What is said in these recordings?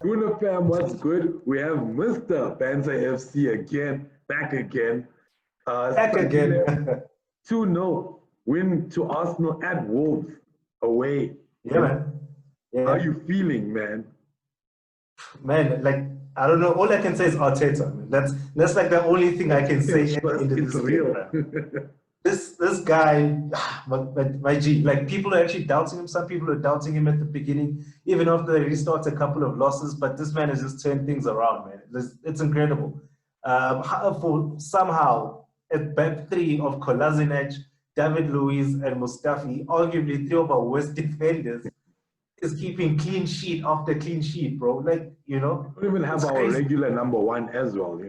Una fam, what's good? We have Mr. Banter FC again, back again. Back again. Sandile 2-0 win to Arsenal at Wolves away. Yeah, man. How are Yeah. you feeling, man? Man, like, I don't know. All I can say is Arteta, man. That's like the only thing I can say at the end of It's this game, real. man. This guy, my G, like people are actually doubting him. Some people are doubting him at the beginning, even after they restart a couple of losses. But this man has just turned things around, man. It's incredible. For somehow at back three of Kolasinac, David Luiz, and Mustafi, arguably three of our worst defenders, is keeping clean sheet after clean sheet, bro. Like, We don't even have our crazy. regular number one as well.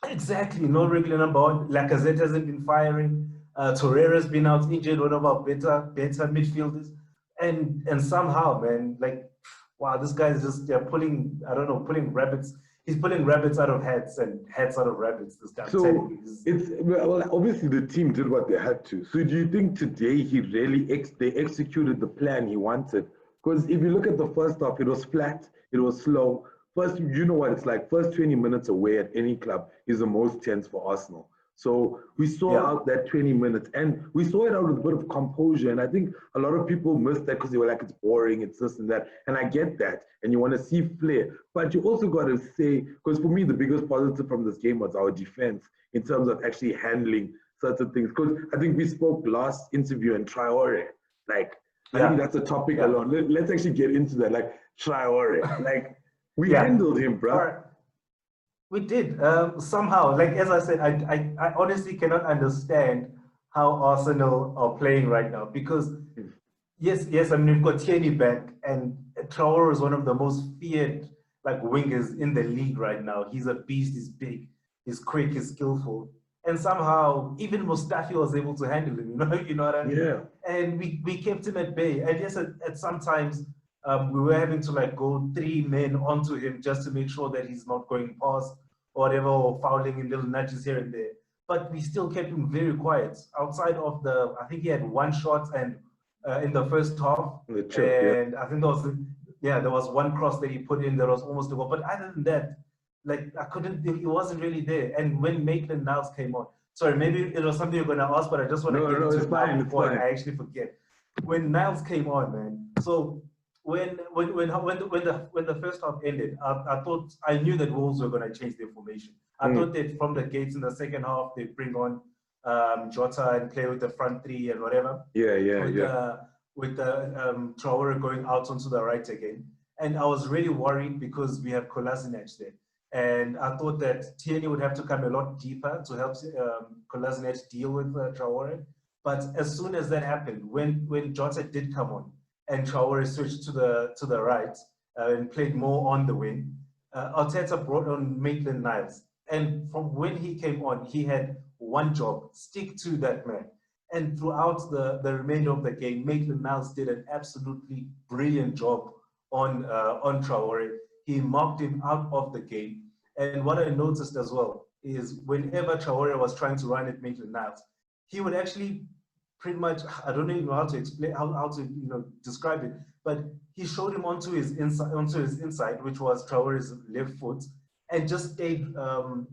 Exactly, no regular number one. Lacazette hasn't been firing. Torreira's been out injured, one of our better midfielders. And somehow, man, like, wow, this guy is just pulling, I don't know, pulling rabbits. He's pulling rabbits out of hats and hats out of rabbits. This guy, So well, obviously the team did what they had to. So do you think today he really they executed the plan he wanted? Because if you look at the first half, it was flat, it was slow. First, you know what it's like. First 20 minutes away at any club is the most tense for Arsenal. So we saw out that 20 minutes, and we saw it out with a bit of composure. And I think a lot of people missed that because they were like, it's boring, it's this and that. And I get that. And you want to see flair. But you also got to say, because for me, the biggest positive from this game was our defense in terms of actually handling certain things. Because I think we spoke last interview and Traore, like, I think that's a topic alone. Let's actually get into that. Like, Traore, like, we handled him, bro. Right. We did somehow. Like as I said, I honestly cannot understand how Arsenal are playing right now because yes, I mean we've got Tierney back, and Traore is one of the most feared like wingers in the league right now. He's a beast. He's big. He's quick. He's skillful. And somehow even Mustafi was able to handle him. You know what I mean? Yeah. And we kept him at bay. And yes, at sometimes. We were having to like go 3 men onto him just to make sure that he's not going past or whatever, or fouling in little nudges here and there. But we still kept him very quiet. Outside of I think he had 1 shot and in the first half, I think there was 1 cross that he put in that was almost a goal. But other than that, like he wasn't really there. And when Maitland-Niles came on, sorry, maybe it was something you're going to ask, but I just want to get into it now before I actually forget. When Niles came on, man, so. When the first half ended, I knew that Wolves were going to change their formation. I thought that from the gates in the second half they'd bring on Jota and play with the front 3 and whatever. With Traore going out onto the right again, and I was really worried because we have Kolasinac there, and I thought that Tierney would have to come a lot deeper to help Kolasinac deal with Traore. But as soon as that happened, when Jota did come on, and Traore switched to the right and played more on the wing, Arteta brought on Maitland-Niles. And from when he came on, he had one job: stick to that man. And throughout the remainder of the game, Maitland-Niles did an absolutely brilliant job on Traore. He marked him out of the game. And what I noticed as well is whenever Traore was trying to run at Maitland-Niles, he would actually pretty much, I don't even know how to explain, how to describe it, but he showed him onto his inside, which was Traore's left foot, and just stayed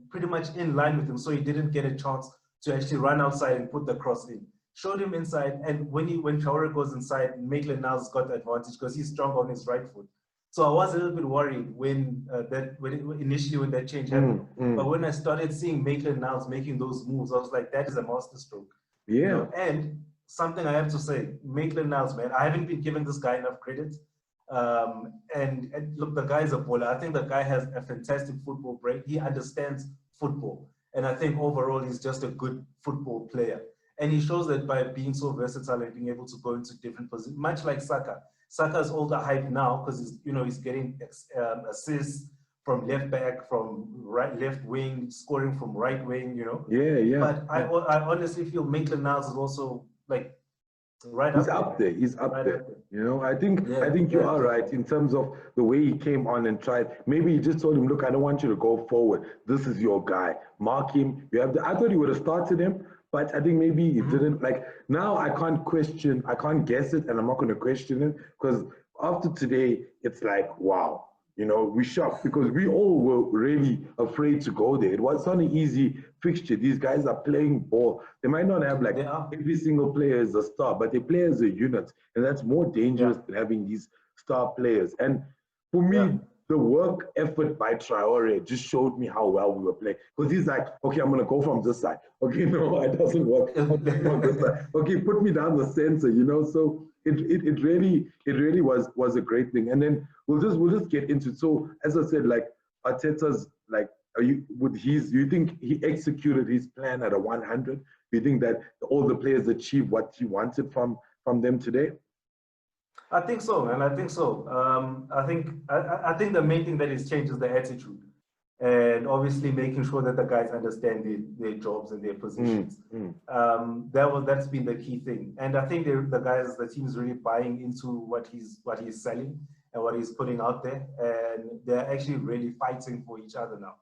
pretty much in line with him, so he didn't get a chance to actually run outside and put the cross in. Showed him inside, and when Traore goes inside, Maitland-Niles got the advantage because he's strong on his right foot. So I was a little bit worried when initially when that change happened. But when I started seeing Maitland-Niles making those moves, I was like, that is a masterstroke. Yeah. And something I have to say, Maitland-Niles, man, I haven't been giving this guy enough credit. And look, the guy is a baller. I think the guy has a fantastic football brain. He understands football. And I think overall he's just a good football player. And he shows that by being so versatile and being able to go into different positions, much like Saka. Saka's all the hype now because he's getting assists from left back, from left wing, scoring from right wing, But I honestly feel Maitland-Niles is also like He's up there. He's up there. I think you are right in terms of the way he came on and tried. Maybe he just told him, look, I don't want you to go forward. This is your guy. Mark him. I thought he would have started him, but I think maybe he didn't. Like now I can't guess it, and I'm not going to question it because after today, it's like, wow. You know, we shocked because we all were really afraid to go there. It was not an easy fixture. These guys are playing ball. They might not have like every single player is a star, but they play as a unit, and that's more dangerous than having these star players. And for me, the work effort by Traore just showed me how well we were playing. Because he's like, okay, I'm gonna go from this side. Okay, no, it doesn't work. I'm going from this side. Okay, put me down the center, you know. So it really was a great thing. And then we'll just get into it. So as I said, like Arteta's like, you think he executed his plan at a 100? Do you think that all the players achieved what he wanted from them today? I think so, and I think so. I think the main thing that has changed is the attitude, and obviously making sure that the guys understand their jobs and their positions. That's been the key thing, and I think the team is really buying into what he's selling and what he's putting out there, and they're actually really fighting for each other now.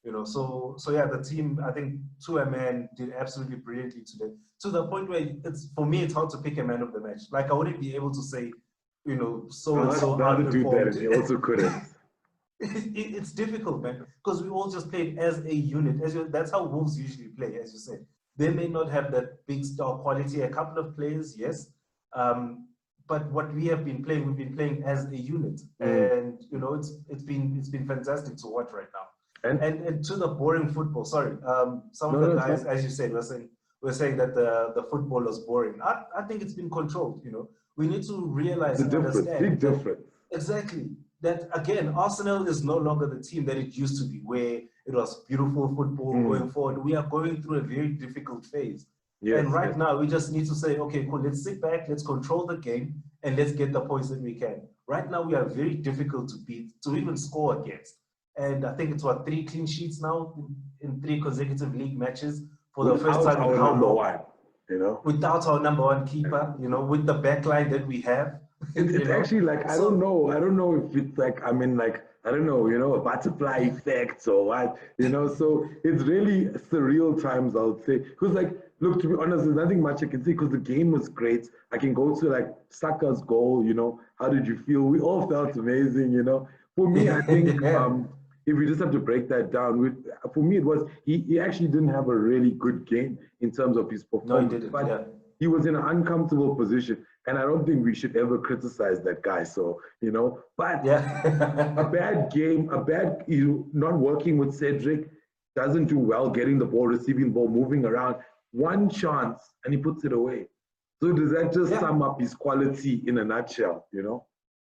You know, so yeah, the team, I think, to a man, did absolutely brilliantly today. To the point where for me, it's hard to pick a man of the match. Like, I wouldn't be able to say, you know, so and so outperformed. He also couldn't. It's difficult, man, because we all just played as a unit. That's how Wolves usually play, as you said. They may not have that big star quality. A couple of players, yes, but what we have been playing, we've been playing as a unit, and you know, it's been fantastic to watch right now. And to the boring football. Sorry, some of the guys, as you said, were saying that the football was boring. I think it's been controlled. You know, we need to realize and understand. Big difference. Exactly. That again, Arsenal is no longer the team that it used to be, where it was beautiful football going forward. We are going through a very difficult phase. Yes, and right now, we just need to say, okay, cool, let's sit back, let's control the game, and let's get the points that we can. Right now, we are very difficult to beat, to even score against. And I think it's 3 clean sheets now in 3 consecutive league matches for the first time in how long? You know, without our number 1 keeper, you know, with the back line that we have. It's actually like, I don't know if it's like, I mean, like, I don't know, you know, a butterfly effect or what, you know, so it's really surreal times, I would say. Because, like, look, to be honest, there's nothing much I can say because the game was great. I can go to, like, Saka's goal, you know, how did you feel? We all felt amazing, you know. For me, I think if we just have to break that down, for me, it was, he actually didn't have a really good game in terms of his performance. No, he didn't, but he was in an uncomfortable position. And I don't think we should ever criticize that guy. So, you know, but a bad game, not working with Cedric, doesn't do well getting the ball, receiving the ball, moving around. One chance, and he puts it away. So does that just sum up his quality in a nutshell, you know?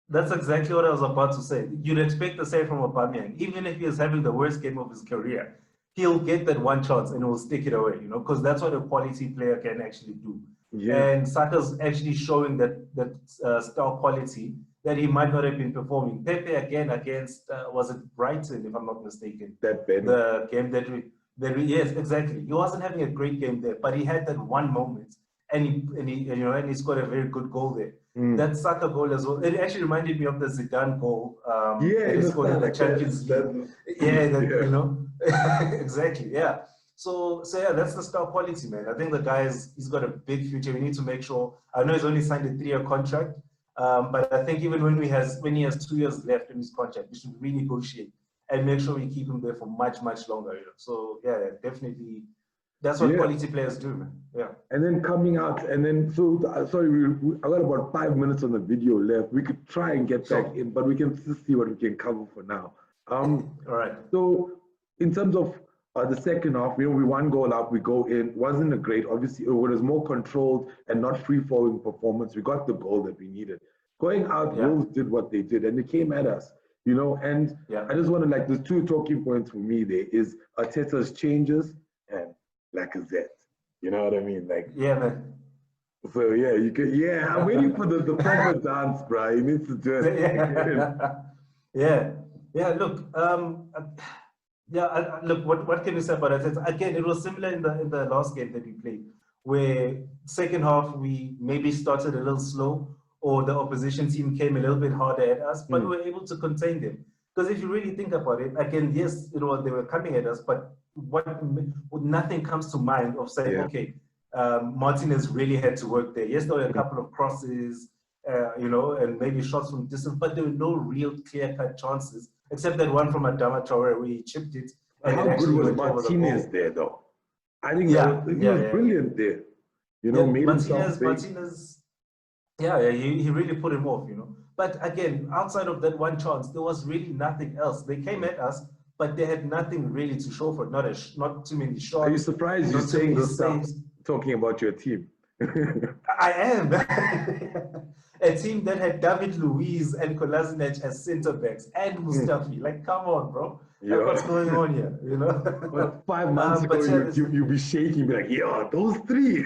That's exactly what I was about to say. You'd expect the same from Aubameyang. Even if he is having the worst game of his career, he'll get that one chance and he'll stick it away, you know, because that's what a quality player can actually do. Yeah. And Saka's actually showing that star quality that he might not have been performing. Pepe again against was it Brighton, if I'm not mistaken? The game that we yes, exactly. He wasn't having a great game there, but he had that one moment, and he scored a very good goal there. That Saka goal as well. It actually reminded me of the Zidane goal. He scored in the Champions League. You know, exactly. Yeah. So yeah, that's the star quality, man. I think the he's got a big future. We need to make sure. I know he's only signed a 3-year contract, but I think even when he has 2 years left in his contract, we should renegotiate and make sure we keep him there for much, much longer. You know? So yeah, definitely. That's what quality players do, man. Yeah. And then coming out, and then sorry, I got about 5 minutes on the video left. We could try and get back in, but we can just see what we can cover for now. All right. So in terms of the second half, you know, we 1 goal up, we go in. Wasn't a great, obviously, it was more controlled and not free-flowing performance. We got the goal that we needed. Going out, Wolves did what they did, and they came at us, you know. And I just want to, like, there's 2 talking points for me there is Arteta's changes and Lacazette. You know what I mean? Like, yeah, man. So yeah, you can. Yeah, I'm waiting for the proper dance, bro. He needs to do it. Yeah. Look, look. What can you say about it? Again, it was similar in the last game that we played, where second half we maybe started a little slow, or the opposition team came a little bit harder at us, but we were able to contain them. Because if you really think about it, again, yes, they were coming at us, but nothing comes to mind of saying, okay, Martinez really had to work there. Yes, there were a couple of crosses, and maybe shots from distance, but there were no real clear-cut chances except that one from Adama Traore where he chipped it. And how good was Martinez there, though? I think he was brilliant there. You know, made himself big. Martinez, he really put him off, you know. But again, outside of that one chance, there was really nothing else. They came at us, but they had nothing really to show for it. Not too many shots. Are you surprised you're saying this stuff, talking about your team? I am. A team that had David Luiz and Kolasinac as centre backs and Mustafi. Like, come on, bro. Like, what's going on here? You know. But 5 months ago, you'd be shaking, be like, yeah, those three.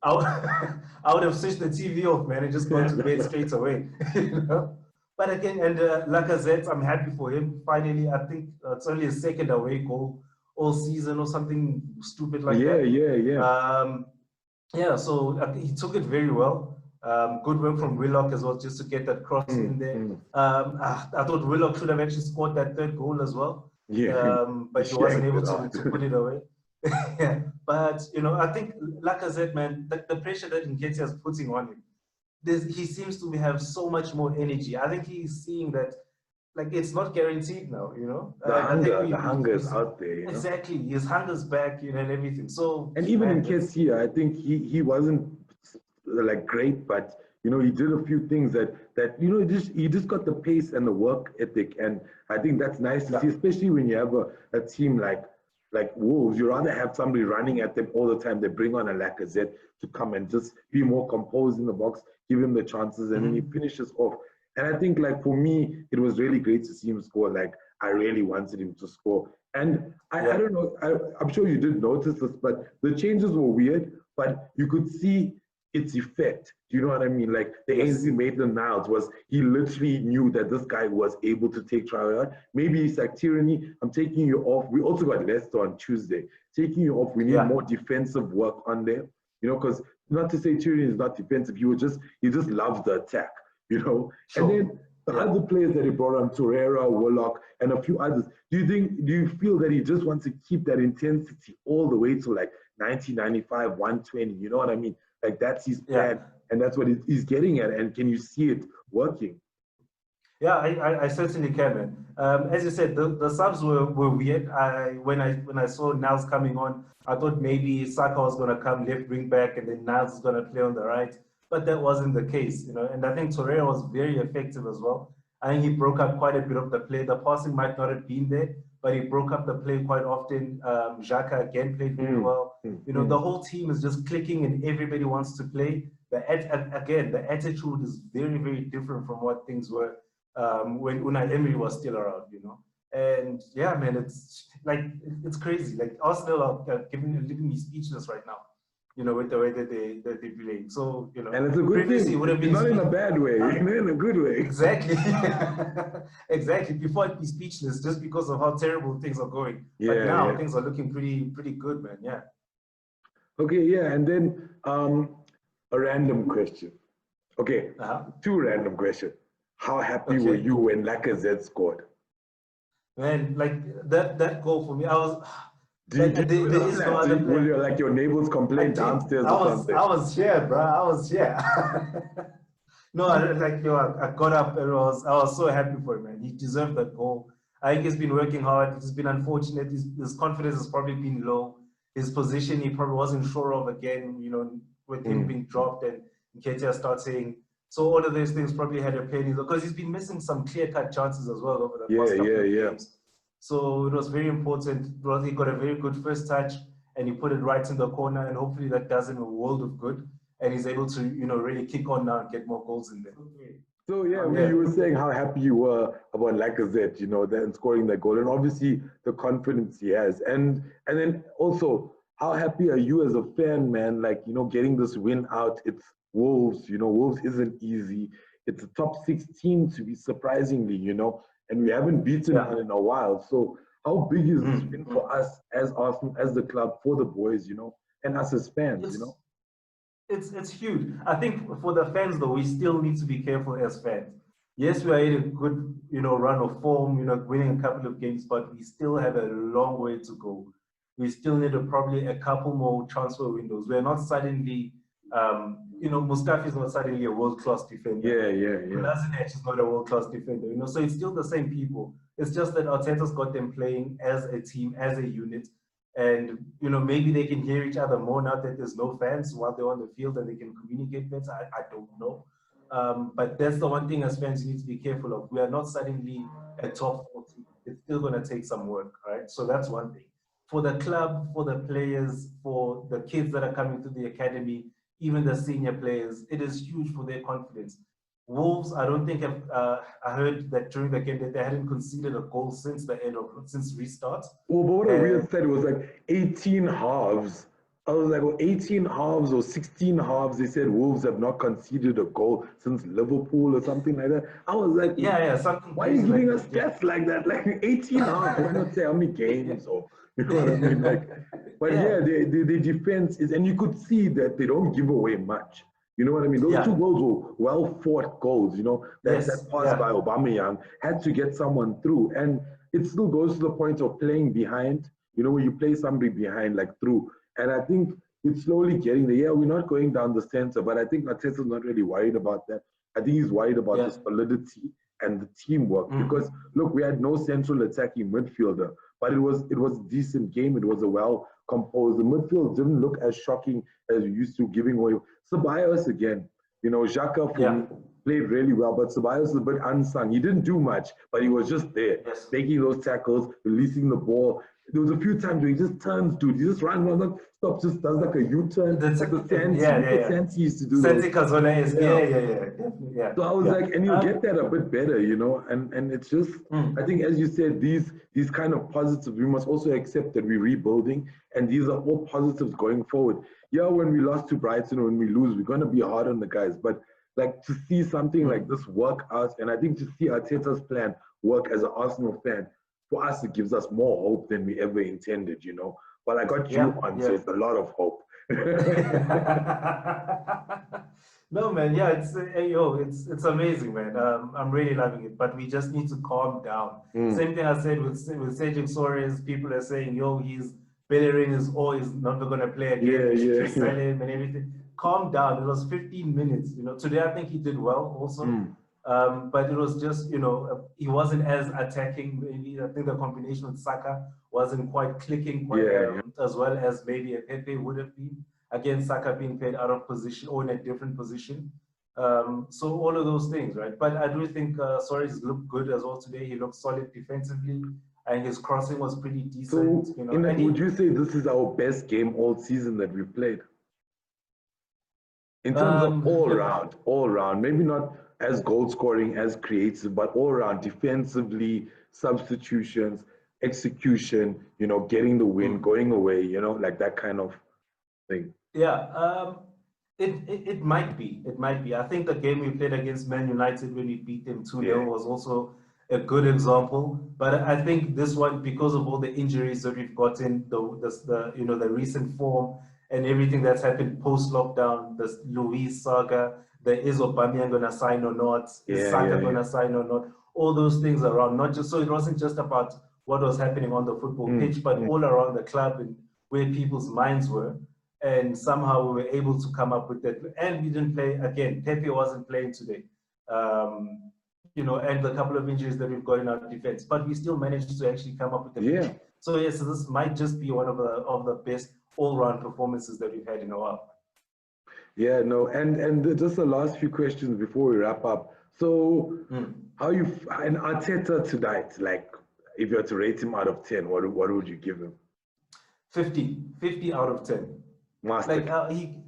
I would have switched the TV off, man, and just gone to bed straight away. You know. But again, and Lacazette, I'm happy for him. Finally, I think it's only a second away goal all season or something stupid like that. Yeah, so he took it very well. Good work from Willock as well, just to get that cross in there. I thought Willock should have actually scored that third goal as well. But he wasn't able to put it away. Yeah, but you know, I think Lacazette, man, the pressure that Nketiah is putting on him, he seems to have so much more energy. I think he's seeing that, like, it's not guaranteed now, you know. The hunger is out there. You know? Exactly, his hunger's back, you know, and everything. So, and even in Nketiah, I think he wasn't like great, but you know, he did a few things that you know, he just got the pace and the work ethic, and I think that's nice to see, especially when you have a team like Wolves. You rather have somebody running at them all the time. They bring on a Lacazette to come and just be more composed in the box, give him the chances, and then he finishes off. And I think, like, for me, it was really great to see him score. Like, I really wanted him to score. And I don't know, I'm sure you did notice this, but the changes were weird, but you could see its effect. Do you know what I mean? Like, the Ainsley Maitland-Niles was, he literally knew that this guy was able to take Traore. Maybe he's like, Tyranny, I'm taking you off. We also got Leicester on Tuesday. Taking you off, we need more defensive work on there. You know, because not to say Tyranny is not defensive, he just loves the attack, you know? And then the other players that he brought on, Torreira, Willock, and a few others, do you feel that he just wants to keep that intensity all the way to like 90, 95, 120? You know what I mean? Like, that's his plan, and that's what he's getting at. And can you see it working? Yeah, I certainly can, man. As you said, the subs were weird. When I saw Niles coming on, I thought maybe Saka was going to come left wing back, and then Niles was going to play on the right. But that wasn't the case, you know. And I think Torreira was very effective as well. I think he broke up quite a bit of the play. The passing might not have been there, but he broke up the play quite often. Xhaka again played very well. You know, the whole team is just clicking and everybody wants to play. The attitude is very, very different from what things were when Unai Emery was still around, you know. And yeah, man, it's like, it's crazy. Like, Arsenal are leaving me speechless right now, you know, with the way that they play. So, you know, and it's a good thing. It's not in a bad way, in a good way. Exactly. Exactly. Before I'd be speechless just because of how terrible things are going. But now things are looking pretty good, man. Yeah. Okay, and then a random question. Okay, two random questions. How happy were you when Lacazette scored? Man, like that goal for me, I was. There is no other player. Will your neighbors complain downstairs or something? I was here, bro. I was here. No, I got up and I was so happy for him, man. He deserved that goal. I think he's been working hard. It's been unfortunate. His confidence has probably been low. His position, he probably wasn't sure of again, you know, with him being dropped and Nketiah starting. So all of those things probably had a play in his, because he's been missing some clear-cut chances as well over the past couple of games. So it was very important. He got a very good first touch and he put it right in the corner, and hopefully that does him a world of good. And he's able to, you know, really kick on now and get more goals in there. So you were saying how happy you were about Lacazette, you know, then scoring that goal, and obviously the confidence he has, and then also how happy are you as a fan, man? Like, you know, getting this win out. It's Wolves, you know, Wolves isn't easy. It's a top 6 team to be surprisingly, you know, and we haven't beaten one in a while. So how big is this win for us as Arsenal, as the club, for the boys, you know, and us as fans, you know? It's huge. I think for the fans, though, we still need to be careful as fans. Yes, we are in a good, you know, run of form, you know, winning a couple of games, but we still have a long way to go. We still need probably a couple more transfer windows. We're not suddenly, you know, Mustafi is not suddenly a world-class defender. Yeah. Kolasinac is not a world-class defender, you know, so it's still the same people. It's just that Arteta's got them playing as a team, as a unit. And, you know, maybe they can hear each other more now that there's no fans while they're on the field and they can communicate better. I don't know. But that's the one thing as fans you need to be careful of. We are not suddenly a top 4 team. It's still going to take some work, right? So that's one thing. For the club, for the players, for the kids that are coming to the academy, even the senior players, it is huge for their confidence. Wolves, I don't think I heard that during the game that they hadn't conceded a goal since since restart. Well, but what a weird said, it was like 18 halves. I was like, well, 18 halves or 16 halves. They said Wolves have not conceded a goal since Liverpool or something like that. I was like, yeah, something. Why are you giving us stats like that? Like 18 halves. Why not say how many games or you know what I mean? Like, but yeah, the defense is, and you could see that they don't give away much. You know what I mean? Those 2 goals were well fought goals. You know that pass by Aubameyang had to get someone through, and it still goes to the point of playing behind. You know, when you play somebody behind, like through, and I think it's slowly getting there. Yeah, we're not going down the center, but I think Arteta's not really worried about that. I think he's worried about the solidity and the teamwork because look, we had no central attacking midfielder, but it was a decent game. It was a well composed. The midfield didn't look as shocking as we used to, giving away. Ceballos again, you know, Xhaka for me played really well, but Ceballos is a bit unsung. He didn't do much, but he was just there, making those tackles, releasing the ball. There was a few times where he just turns, dude. He just runs, stops, just does like a U-turn. Like the Santi used to do. Santi Cazorla is, yeah. So I was like, and you get that a bit better, you know, and it's just, I think, as you said, these kind of positives, we must also accept that we're rebuilding, and these are all positives going forward. Yeah, when we lost to Brighton, when we lose, we're going to be hard on the guys, but like to see something like this work out, and I think to see Arteta's plan work as an Arsenal fan, for us, it gives us more hope than we ever intended, you know. But I got you on, so it's a lot of hope. No, man, it's amazing, man. I'm really loving it, but we just need to calm down. Same thing I said with Cedric Soares. People are saying, he's Bellerin is not going to play again. Just sell him and everything. Calm down. It was 15 minutes. You know, today I think he did well also. But it was just, he wasn't as attacking. Maybe I think the combination with Saka wasn't quite clicking as well as maybe a Pepe would have been. Again, Saka being played out of position or in a different position. So all of those things, right? But I do think Suarez looked good as well today. He looked solid defensively, and his crossing was pretty decent. So, would you say this is our best game all season that we've played? In terms of all round, maybe not as goal scoring, as creative, but all around defensively, substitutions, execution, getting the win, going away, like that kind of thing. Yeah, it might be. It might be. I think the game we played against Man United when we beat them 2-0 was also a good example. But I think this one, because of all the injuries that we've gotten, the recent form and everything that's happened post-lockdown, the Luis saga, is Aubameyang going to sign or not? Is Saka going to sign or not? All those things around. Not just so it wasn't just about what was happening on the football pitch, but all around the club and where people's minds were. And somehow we were able to come up with that. And we didn't play again. Pepe wasn't playing today. And the couple of injuries that we've got in our defense, but we still managed to actually come up with the pitch. So yes, so this might just be one of the best all-round performances that we've had in a while. Yeah, no, and just the last few questions before we wrap up. So, how and Arteta tonight? Like, if you had to rate him out of 10, what would you give him? 50 out of 10. Masterclass.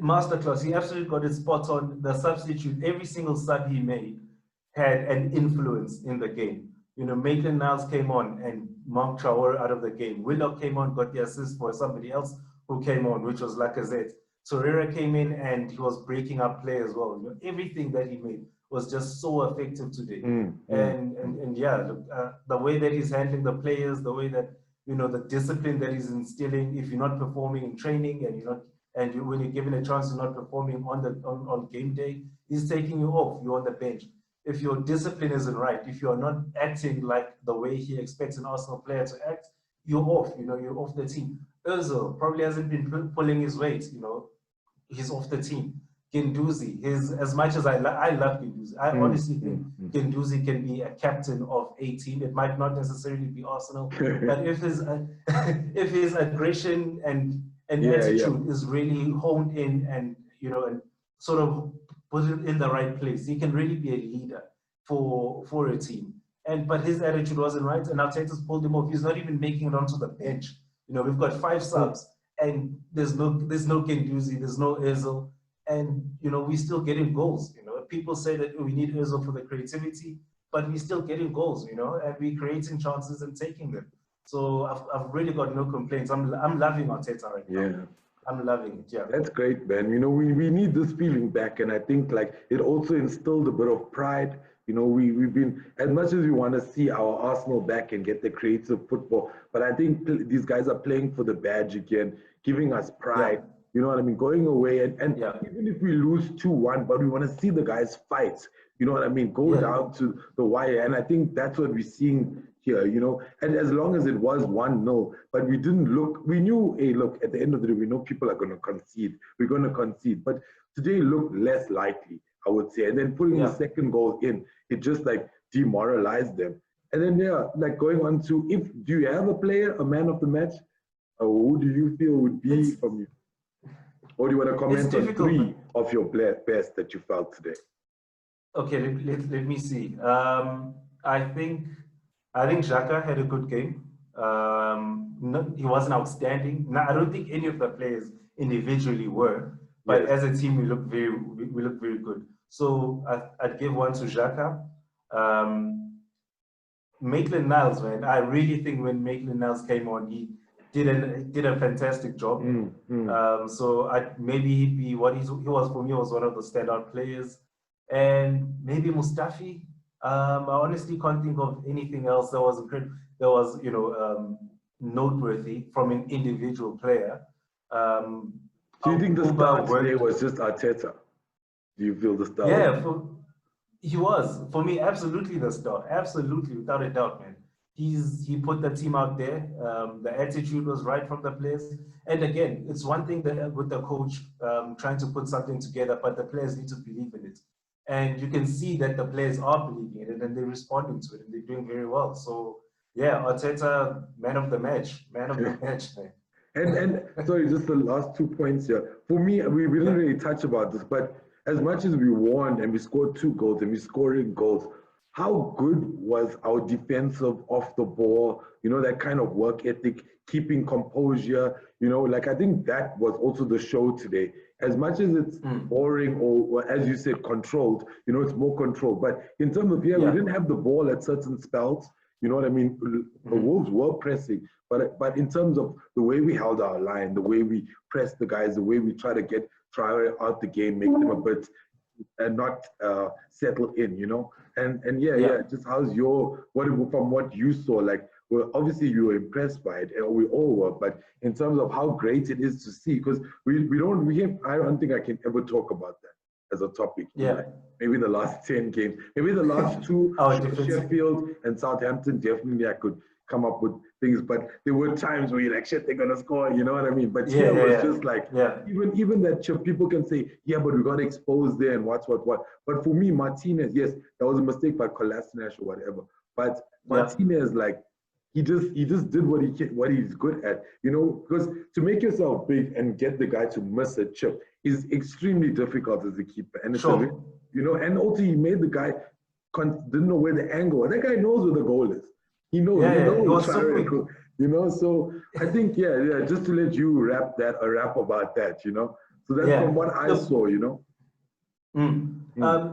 Masterclass. He absolutely got it spot on. The substitute, every single sub he made had an influence in the game. Maitland-Niles came on and Mark Traore out of the game. Willock came on, got the assist for somebody else who came on, which was Lacazette. Torreira came in and he was breaking up play as well. Everything that he made was just so effective today. The way that he's handling the players, the way that the discipline that he's instilling. If you're not performing in training when you're given a chance to not performing on game day, he's taking you off. You're on the bench. If your discipline isn't right, if you're not acting like the way he expects an Arsenal player to act, you're off. You're off the team. Ozil probably hasn't been pulling his weight. He's off the team. Guendouzi, as much as I love Guendouzi, I honestly think Guendouzi can be a captain of a team. It might not necessarily be Arsenal, but if his if his aggression and attitude is really honed in, and and sort of put it in the right place, he can really be a leader for a team. But his attitude wasn't right, and Arteta's pulled him off. He's not even making it onto the bench. We've got 5 subs, and there's no Guendouzi, there's no Özil. And we're still getting goals. People say that we need Özil for the creativity, but we're still getting goals. And we're creating chances and taking them. So I've really got no complaints. I'm loving Arteta right now. Yeah, I'm loving it. Yeah, that's great, man. We need this feeling back, and I think like it also instilled a bit of pride. We've been, as much as we want to see our Arsenal back and get the creative football, but I think these guys are playing for the badge again, giving us pride. Yeah. You know what I mean? Going away, and even if we lose 2-1, but we want to see the guys fight. You know what I mean? Go down to the wire. And I think that's what we're seeing here, And as long as it was 1-0, but we didn't look, we knew, hey, look, at the end of the day, we know people are going to concede. We're going to concede. But today looked less likely, I would say. And then putting the second goal in, it just like demoralized them. And then, like going on to, do you have a player, a man of the match? Who do you feel would be from you? Or do you want to comment on 3 of your best that you felt today? Okay, let me see. I think Xhaka had a good game. He wasn't outstanding. Now, I don't think any of the players individually were, but as a team, we look very good. So I'd give one to Xhaka. Maitland-Niles, man, I really think when Maitland-Niles came on, he did a fantastic job. So maybe he'd be what he was for me, was one of the standout players. And maybe Mustafi. I honestly can't think of anything else that was noteworthy from an individual player. Do you think the star today was just Arteta? Do you feel the star? Yeah, he was, for me, absolutely the star. Absolutely, without a doubt, man. He put the team out there. The attitude was right from the players. And again, it's one thing that with the coach trying to put something together, but the players need to believe in it. And you can see that the players are believing in it, and they're responding to it, and they're doing very well. So yeah, Arteta, man of the match, man. And sorry, just the last 2 points here. For me, we didn't really touch about this, but as much as we won and we scored 2 goals and we're scoring goals, how good was our defensive off the ball, that kind of work ethic, keeping composure, like I think that was also the show today. As much as it's boring or as you said, controlled, it's more controlled. But in terms of, we didn't have the ball at certain spells, you know what I mean? The Wolves were pressing, but in terms of the way we held our line, the way we pressed the guys, the way we try out the game, make them a bit and not settle in, And just how's from what you saw, like, well, obviously you were impressed by it, and we all were, but in terms of how great it is to see, because I don't think I can ever talk about that as a topic. Maybe the last 10 games, maybe the last 2, Sheffield and Southampton, definitely I could come up with things, but there were times where you're like, shit, they're gonna score, you know what I mean? But here it was just like, even that people can say, but we got exposed there and what. But for me, Martinez, yes, that was a mistake by Kolasinac or whatever. But Martinez, like, he just did what he's good at, because to make yourself big and get the guy to miss a chip is extremely difficult as a keeper. And it's and also he made the guy didn't know where the angle was. That guy knows where the goal is. He knows. So I think, just to let you rap about that, So that's from what I saw,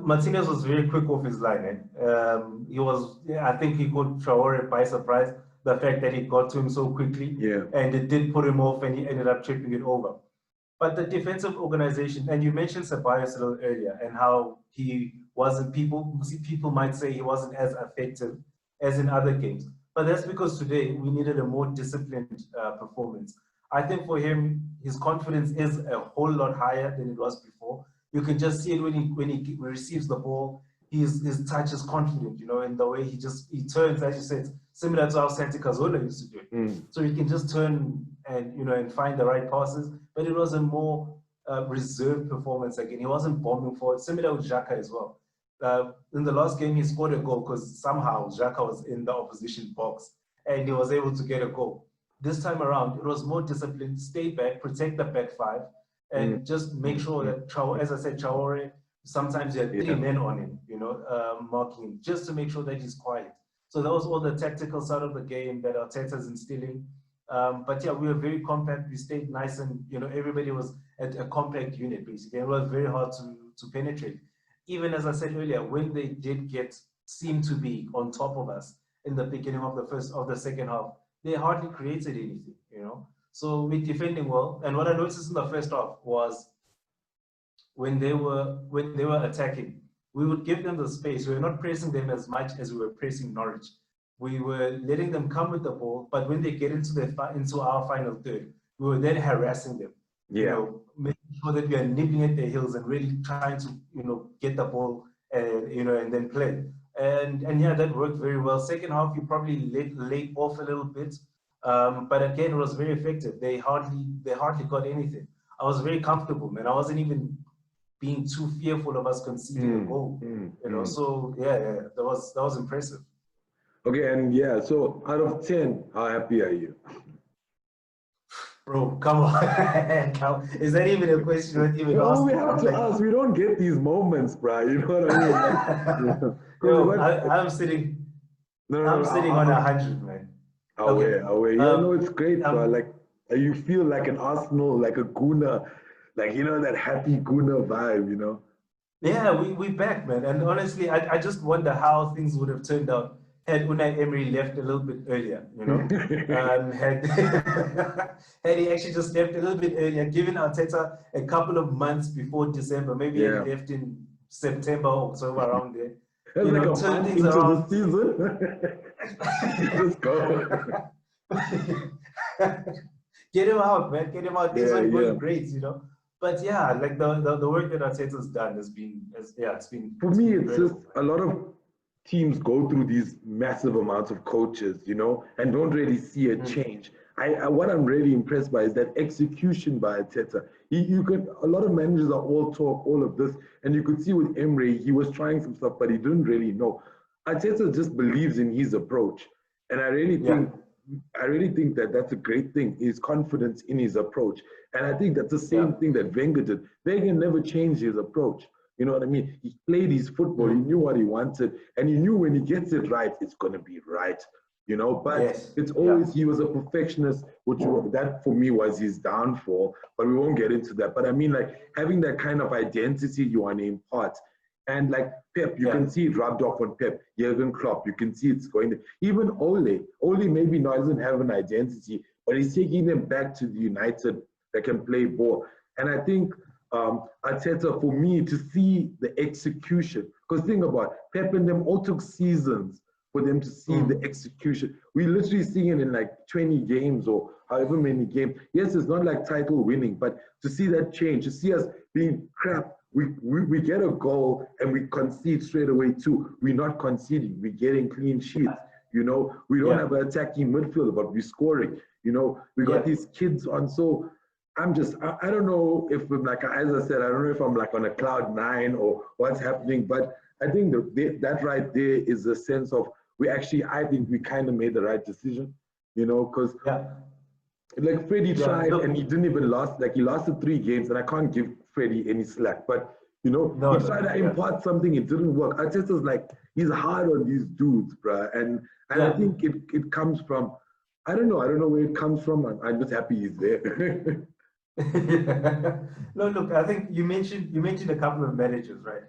Martinez was very quick off his line. I think he caught Traore by surprise, the fact that he got to him so quickly. And it did put him off, and he ended up tripping it over. But the defensive organization, and you mentioned Ceballos a little earlier, and how he wasn't, people might say he wasn't as effective as in other games. But that's because today we needed a more disciplined performance. I think for him, his confidence is a whole lot higher than it was before. You can just see it when he receives the ball. His touch is confident, in the way he turns, as you said, similar to how Santi Cazorla used to do it. So he can just turn and, and find the right passes. But it was a more reserved performance again. He wasn't bombing forward. Similar with Xhaka as well. In the last game, he scored a goal because somehow Xhaka was in the opposition box and he was able to get a goal. This time around, it was more disciplined. Stay back, protect the back five, and just make sure that, as I said, Traore, sometimes you had three men on him, marking him, just to make sure that he's quiet. So that was all the tactical side of the game that Arteta's instilling. But yeah, we were very compact. We stayed nice, and everybody was at a compact unit basically. It was very hard to penetrate. Even as I said earlier, when they did seem to be on top of us in the beginning of the second half, they hardly created anything. So we're defending well. And what I noticed in the first half was when they were attacking, we would give them the space. We were not pressing them as much as we were pressing Norwich. We were letting them come with the ball, but when they get into our final third, we were then harassing them. Making sure that we are nibbling at their heels and really trying to, get the ball and and then play. And yeah, that worked very well. Second half, you probably laid off a little bit, but again, it was very effective. They hardly got anything. I was very comfortable, man. I wasn't even being too fearful of us conceding a goal. So yeah, that was impressive. Okay, and yeah, so out of 10, how happy are you? Bro, come on. Is that even a question? No, we have to ask. We don't get these moments, bro. You know what I mean? I'm sitting on 100, man. Away. Yeah, it's great, bro. Like, you feel like an Arsenal, like a Guna, like, that happy Guna vibe, Yeah, we back, man. And honestly, I just wonder how things would have turned out had Unai Emery left a little bit earlier, had he actually just left a little bit earlier, given Arteta a couple of months before December, maybe he left in September or October around there. That's like a month into the season. Let's go. Get him out, man. Get him out. Things are going great, But yeah, like the work that Arteta's done has been, it's been. For me, it's just a lot of teams go through these massive amounts of coaches, and don't really see a change. What I'm really impressed by is that execution by Arteta. A lot of managers are all talk, all of this, and you could see with Emery, he was trying some stuff, but he didn't really know. Arteta just believes in his approach, and I really think that that's a great thing. His confidence in his approach, and I think that's the same thing that Wenger did. Wenger never changed his approach. You know what I mean? He played his football. He knew what he wanted, and he knew when he gets it right, it's gonna be right. But it's always he was a perfectionist, that for me was his downfall. But we won't get into that. But I mean, like having that kind of identity you want to impart, and like Pep, you can see it rubbed off on Pep. Jurgen Klopp, you can see it's going. Even Ole maybe not doesn't have an identity, but he's taking them back to the United that can play ball. And I think. Arteta, for me, to see the execution, because think about it, Pep and them all took seasons for them to see the execution. We literally see it in like 20 games or however many games. Yes, it's not like title winning, but to see that change, to see us being crap, we get a goal and we concede straight away too. We're not conceding, we're getting clean sheets. We don't have an attacking midfield, but we're scoring. We got these kids on. So I don't know if I'm like, as I said, I don't know if I'm like on a cloud 9 or what's happening, but I think that right there is a sense of I think we kind of made the right decision, because like Freddie tried and he didn't even last, like he lasted 3 games, and I can't give Freddie any slack, but he tried to impart something, it didn't work. Arteta's like, he's hard on these dudes, bruh, and I think it comes from, I don't know where it comes from. I'm just happy he's there. No, look, I think you mentioned a couple of managers, right?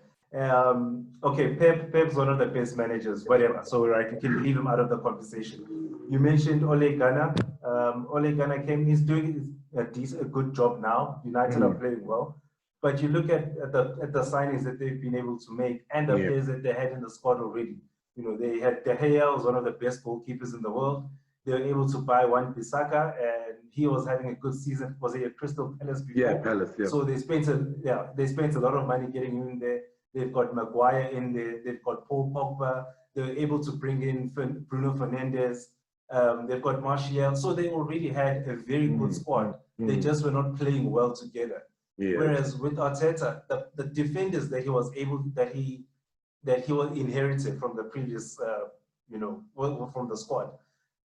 Okay, Pep's one of the best managers, whatever. So right, you can leave him out of the conversation. You mentioned Ole Gunnar. Ole Gunnar he's doing a good job now. United are playing well, but you look at the signings that they've been able to make and the players that they had in the squad already. They had De Gea, who's one of the best goalkeepers in the world. They were able to buy Wan-Bissaka, and he was having a good season. Was he at Crystal Palace before? Yeah, Palace, yeah. So they spent a lot of money getting him in there. They've got Maguire in there. They've got Paul Pogba. They were able to bring in Bruno Fernandes. They've got Martial. So they already had a very good squad. They just were not playing well together. Yeah. Whereas with Arteta, the defenders that he was able that he was inherited from the previous, from the squad,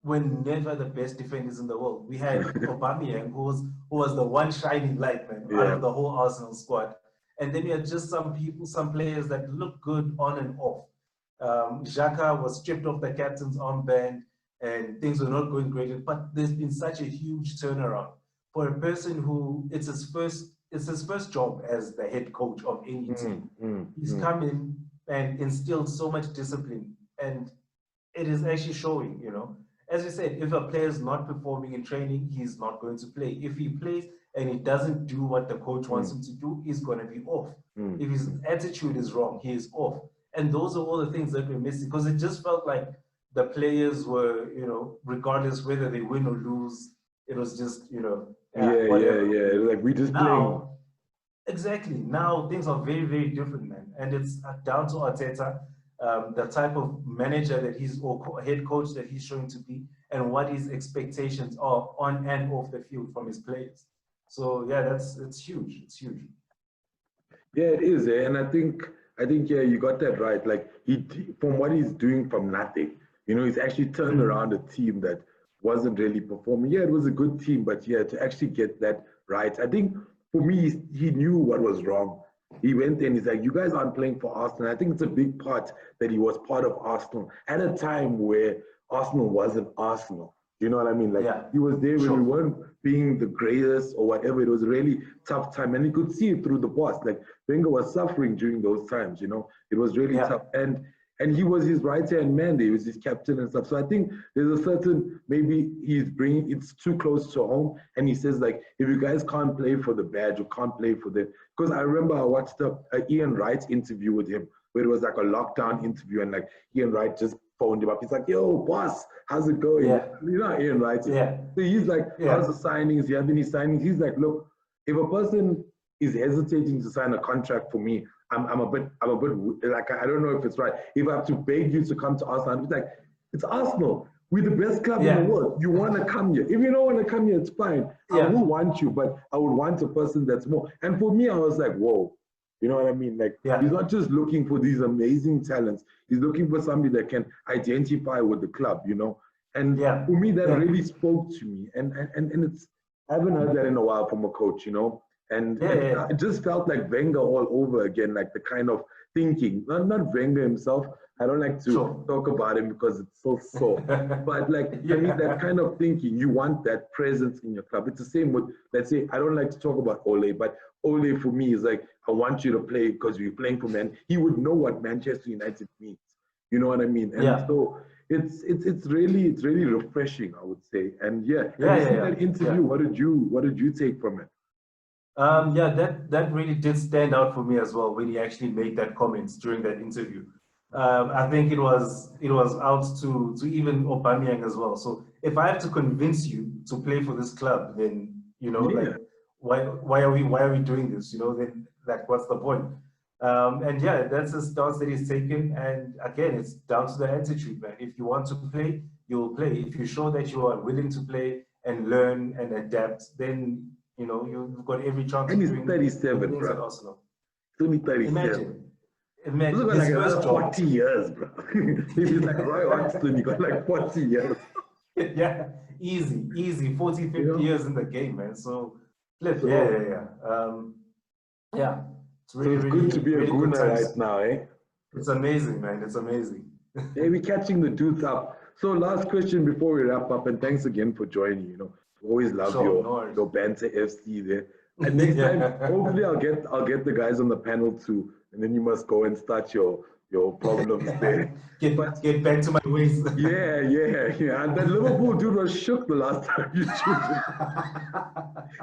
were never the best defenders in the world. We had Aubameyang, who was the one shining light, man, out of the whole Arsenal squad. And then we had just some players that looked good on and off. Xhaka was stripped off the captain's armband, and things were not going great. But there's been such a huge turnaround for a person who it's his first job as the head coach of any team. He's come in and instilled so much discipline, and it is actually showing. As you said, if a player is not performing in training, he's not going to play. If he plays and he doesn't do what the coach wants him to do, he's going to be off. If his attitude is wrong, he is off. And those are all the things that we're missing, because it just felt like the players were, regardless whether they win or lose, it was just, whatever. Like we just playing. Exactly. Now things are very, very different, man. And it's down to Arteta, the type of manager that he's, or head coach that he's showing to be, and what his expectations are on and off the field from his players. So yeah, it's huge. It's huge. Yeah, it is, and I think you got that right. Like from what he's doing from nothing, he's actually turned around a team that wasn't really performing. Yeah, it was a good team, but to actually get that right, I think for me, he knew what was wrong. He went in, he's like, you guys aren't playing for Arsenal. I think it's a big part that he was part of Arsenal at a time where Arsenal wasn't Arsenal. You know what I mean? Like he was there when we weren't being the greatest or whatever. It was a really tough time, and you could see it through the boss. Like Wenger was suffering during those times. It was really tough, and he was his right-hand man. He was his captain and stuff. So I think there's a certain, maybe he's bringing it's too close to home, and he says like, if you guys can't play for the badge, you can't play for the. Because I remember I watched a Ian Wright interview with him, where it was like a lockdown interview, and like Ian Wright just phoned him up. He's like, yo, boss, how's it going? Ian Wright. So he's like, how's the signings? Do you have any signings? He's like, look, if a person is hesitating to sign a contract for me, I'm a bit like, I don't know if it's right. If I have to beg you to come to Arsenal, I'm like, it's Arsenal. We're the best club in the world. You want to come here. If you don't want to come here, it's fine. I will want you, but I would want a person that's more. And for me, I was like, whoa. You know what I mean? Like, he's not just looking for these amazing talents. He's looking for somebody that can identify with the club, And for me, that really spoke to me. And it's, I haven't heard that in a while from a coach, And it just felt like Wenger all over again, like the kind of thinking. Not Wenger himself. I don't like to talk about him because it's so sore. But like, I mean, that kind of thinking, you want that presence in your club. It's the same with, let's say, I don't like to talk about Ole, but Ole for me is like, I want you to play because we're playing for Man. He would know what Manchester United means. You know what I mean? And so it's really refreshing, I would say. And that interview, what did you take from it? That really did stand out for me as well when he actually made that comment during that interview. I think it was out to even Aubameyang as well. So if I have to convince you to play for this club, then like why are we doing this? Then like what's the point? And that's the stance that he's taken. And again, it's down to the attitude, man. If you want to play, you'll play. If you show that you are willing to play and learn and adapt, then you've got every chance. And he's 37, bro. At Arsenal. He's only 37. Imagine like another 40 years, bro. If he's like Roy Hodgson, you got like 40 years. Easy, 40, 50 years in the game, man. So, Cliff, It's really, so it's good to be a Guna right now, eh? It's amazing, man. It's amazing. We're catching the dudes up. So last question before we wrap up, and thanks again for joining. Always love your Banter FC there. And next time, hopefully I'll get the guys on the panel too, and then you must go and start your problems there. Get back to my ways. Yeah. And that Liverpool dude was shook the last time you shooted.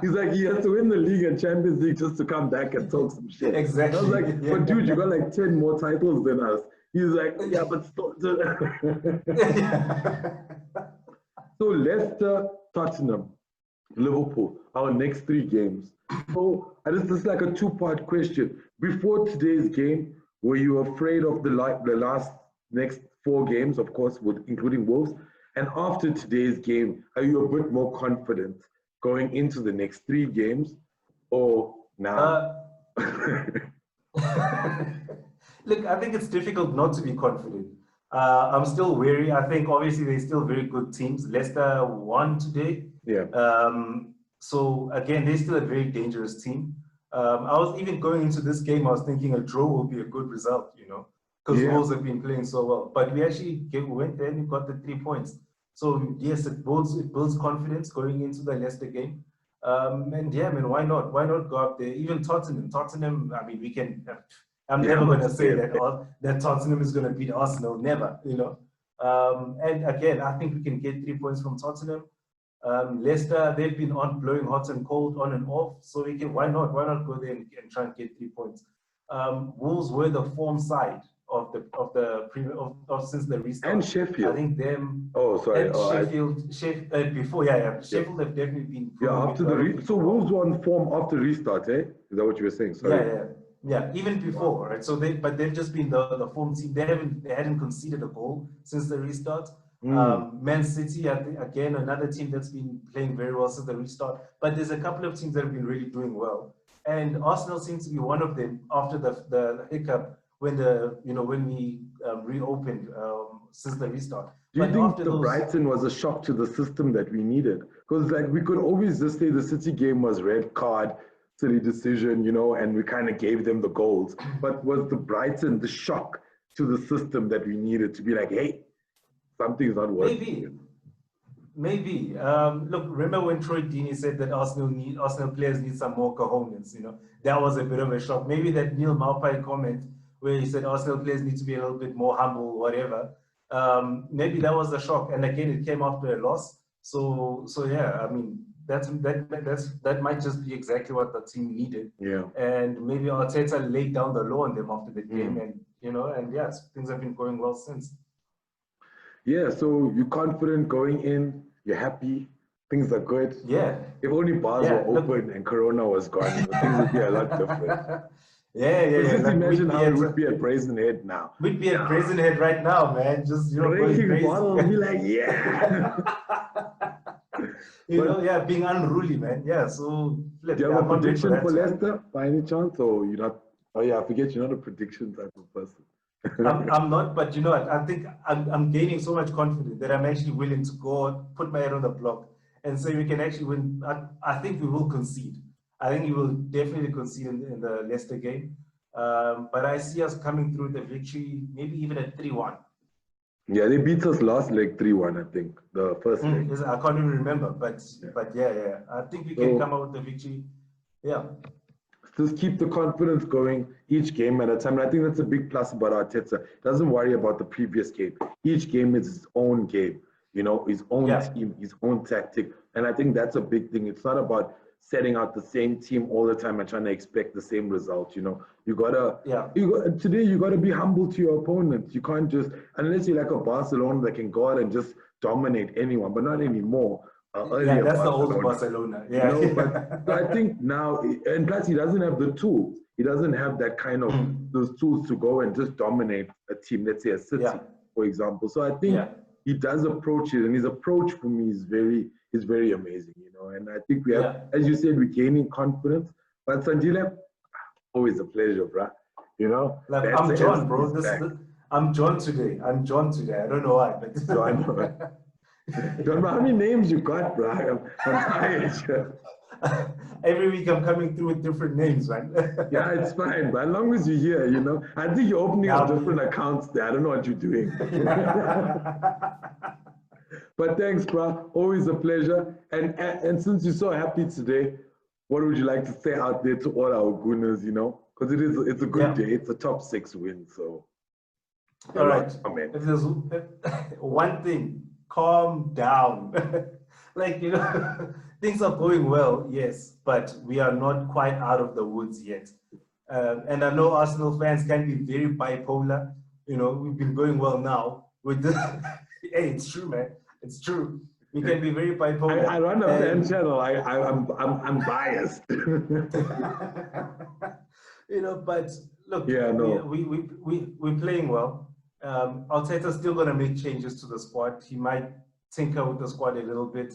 He's like, he has to win the league and Champions League just to come back and talk some shit. Exactly. I was like, but dude, you got like 10 more titles than us. He's like, yeah, but still. So Leicester, Tottenham, Liverpool, our next 3 games. So this is like a 2-part question. Before today's game, were you afraid of the next 4 games, of course, including Wolves? And after today's game, are you a bit more confident going into the next 3 games? Or now. Look, I think it's difficult not to be confident. I'm still wary. I think obviously they're still very good teams. Leicester won today. Yeah. So again, they're still a very dangerous team. I was even going into this game, I was thinking a draw will be a good result, you know, because Wolves have been playing so well. But we actually went there and we got the 3 points. So yes, it builds confidence going into the Leicester game. And yeah, I mean, why not? Why not go up there? Even Tottenham, I mean, we can. I'm never going to say that Tottenham is going to beat Arsenal. Never, you know. And again, I think we can get 3 points from Tottenham. Leicester, they've been on blowing hot and cold, on and off. So we can. Why not go there and try and get 3 points? Wolves were the form side of since the restart. And Sheffield. I think them. Oh, sorry. And Sheffield before, Sheffield have definitely been. After so Wolves were on form after restart, eh? Is that what you were saying? Sorry. Yeah. Even before, right? So they've just been the form team. They hadn't conceded a goal since the restart. Man City, I think, again, another team that's been playing very well since the restart. But there's a couple of teams that have been really doing well, and Arsenal seems to be one of them after the hiccup when we reopened since the restart. Do you think Brighton was a shock to the system that we needed? Because like we could always just say the City game was red card, silly decision, you know, and we kind of gave them the goals. But was the Brighton the shock to the system that we needed to be like, hey, something's not working? Maybe. Look, remember when Troy Deeney said that Arsenal players need some more cojones, you know? That was a bit of a shock. Maybe that Neil Maupay comment where he said Arsenal players need to be a little bit more humble, whatever. Maybe that was a shock. And again, it came after a loss. So yeah, I mean, that might just be exactly what the team needed. Yeah. And maybe Arteta laid down the law on them after the game, and yes, things have been going well since. Yeah, so you're confident going in, you're happy, things are good. Yeah. If only bars were open and Corona was gone, things would be a lot different. Just imagine how it would be at Brazen Head now. We'd be at Brazen Head right now, man. Just breaking bottles, be like, yeah. Being unruly, man. Yeah, so do you have a prediction for Leicester by any chance, or you're not? Oh yeah, I forget you're not a prediction type of person. I'm not, but you know what? I think I'm gaining so much confidence that I'm actually willing to go put my head on the block and say we can actually win. I think we will concede. I think we will definitely concede in the Leicester game. But I see us coming through the victory, maybe even at 3-1. Yeah, they beat us last leg 3-1, I think, the first leg. I can't even remember, but yeah. I think we can come out with the victory. Yeah. Just keep the confidence going each game at a time. And I think that's a big plus about Arteta. Doesn't worry about the previous game. Each game is his own game, you know, his own team, his own tactic. And I think that's a big thing. It's not about setting out the same team all the time and trying to expect the same result, you know. Today you gotta be humble to your opponents. You can't just, unless you're like a Barcelona that can go out and just dominate anyone, but not anymore. That's the old Barcelona. Yeah. You know, but I think now, and plus he doesn't have the tools. He doesn't have that kind of those tools to go and just dominate a team. Let's say a City, for example. So I think he does approach it, and his approach for me is very amazing. You know, and I think we have, as you said, we're gaining confidence. But Sandile, always a pleasure, bro. You know, like I'm John, bro. I'm John today. I don't know why, but John. Don't know how many names you got, bro. I'm tired. Every week I'm coming through with different names, man. Yeah, it's fine, but as long as you're here, you know. I think you're opening up different accounts there. I don't know what you're doing. But thanks, bro. Always a pleasure. And since you're so happy today, what would you like to say out there to all our gooners, you know? Because it's a good day. It's a top 6 win, so. All right. If there's one thing, calm down. Like, you know, things are going well, yes, but we are not quite out of the woods yet. And I know Arsenal fans can be very bipolar. You know, we've been going well now. With this, hey, it's true, man. It's true. We can be very bipolar. I run a fan channel. I'm biased. You know, but look, we're playing well. Arteta's still going to make changes to the squad. He might tinker with the squad a little bit,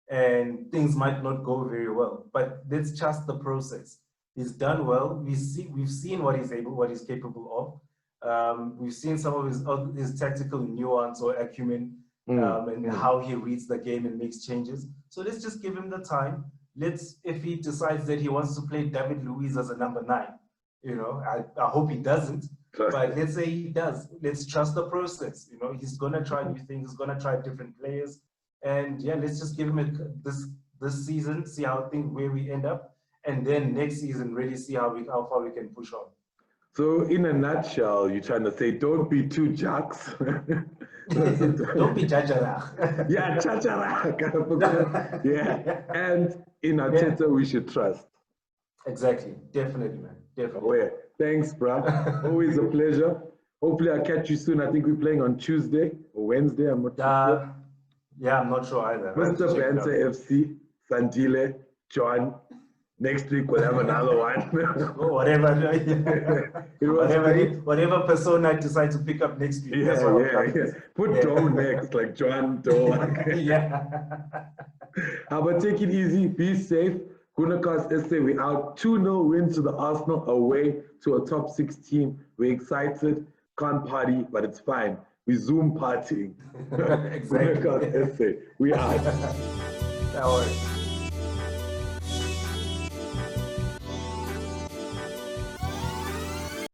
and things might not go very well. But let's trust the process. He's done well. We've seen what he's capable of. We've seen some of his tactical nuance or acumen, and how he reads the game and makes changes. So let's just give him the time. If he decides that he wants to play David Luiz as a number 9, I hope he doesn't. But let's say he does. Let's trust the process. He's gonna try new things. He's gonna try different players, and yeah, let's just give him this season, see where we end up, and then next season really see how far we can push on. So in a nutshell, you're trying to say don't be too jacks. Don't be chachara. Yeah, chachara. Yeah, and in Arteta we should trust. Exactly, definitely, man, definitely. Oh, yeah. Thanks, bro. Always a pleasure. Hopefully I'll catch you soon. I think we're playing on Tuesday or Wednesday. I'm not sure. Yeah, I'm not sure either. Mr. Banter FC, Sandile, John. Next week we'll have another one. Whatever persona I decide to pick up next week. Yeah. Put Doe next, like John Doe. Yeah. But take it easy, be safe. Gunakas SA, we out 2-0 win to the Arsenal away to a top 6 team. We're excited, can't party, but it's fine. We Zoom partying. Exactly. Gunakas SA, we out. That works.